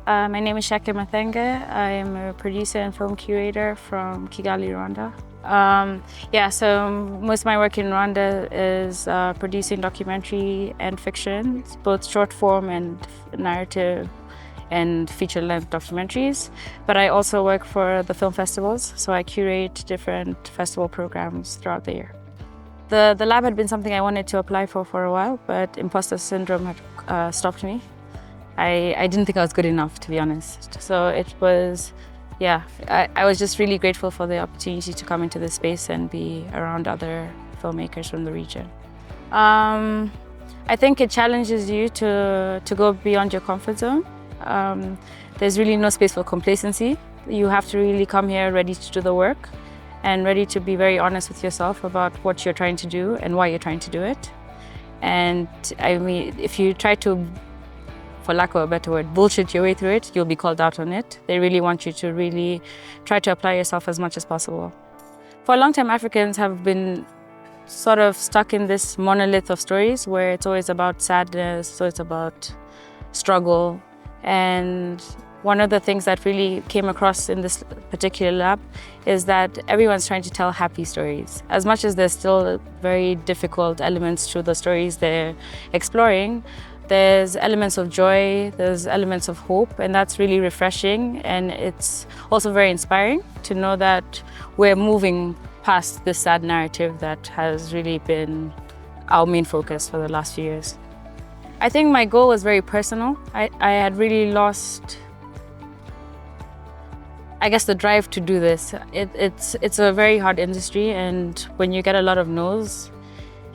My name is Shak Mathenge. I am a producer and film curator from Kigali, Rwanda. So most of my work in Rwanda is producing documentary and fiction, both short form and narrative and feature-length documentaries. But I also work for the film festivals, so I curate different festival programs throughout the year. The lab had been something I wanted to apply for a while, but imposter syndrome had stopped me. I didn't think I was good enough, to be honest. So it was, I was just really grateful for the opportunity to come into this space and be around other filmmakers from the region. I think it challenges you to go beyond your comfort zone. There's really no space for complacency. You have to really come here ready to do the work and ready to be very honest with yourself about what you're trying to do and why you're trying to do it. And I mean, if you try to, for lack of a better word, bullshit your way through it, you'll be called out on it. They really want you to really try to apply yourself as much as possible. For a long time, Africans have been sort of stuck in this monolith of stories where it's always about sadness, so it's about struggle. And one of the things that really came across in this particular lab is that everyone's trying to tell happy stories. As much as there's still very difficult elements to the stories they're exploring, there's elements of joy, there's elements of hope, and that's really refreshing. And it's also very inspiring to know that we're moving past this sad narrative that has really been our main focus for the last few years. I think my goal was very personal. I had really lost, I guess, the drive to do this. It's a very hard industry, and when you get a lot of no's,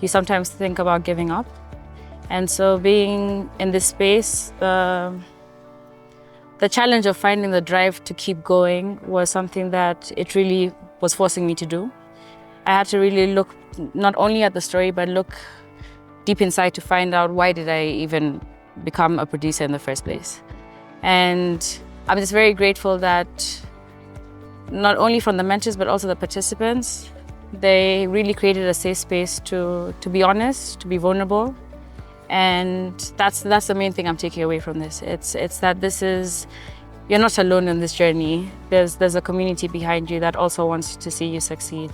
you sometimes think about giving up. And so being in this space, the challenge of finding the drive to keep going was something that it really was forcing me to do. I had to really look not only at the story, but look deep inside to find out why did I even become a producer in the first place. And I'm just very grateful that not only from the mentors, but also the participants, they really created a safe space to be honest, to be vulnerable. And that's the main thing I'm taking away from this. It's that you're not alone in this journey. There's a community behind you that also wants to see you succeed.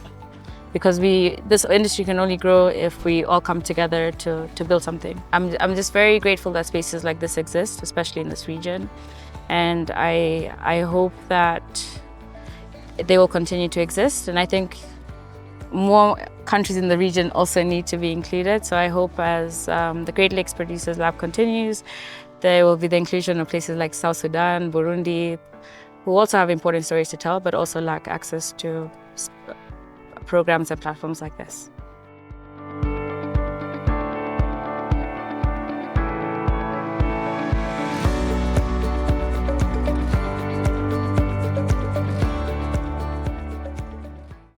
Because this industry can only grow if we all come together to build something. I'm just very grateful that spaces like this exist, especially in this region. And I hope that they will continue to exist. And I think more countries in the region also need to be included. So I hope as the Great Lakes Producers Lab continues, there will be the inclusion of places like South Sudan, Burundi, who also have important stories to tell, but also lack access to programs and platforms like this.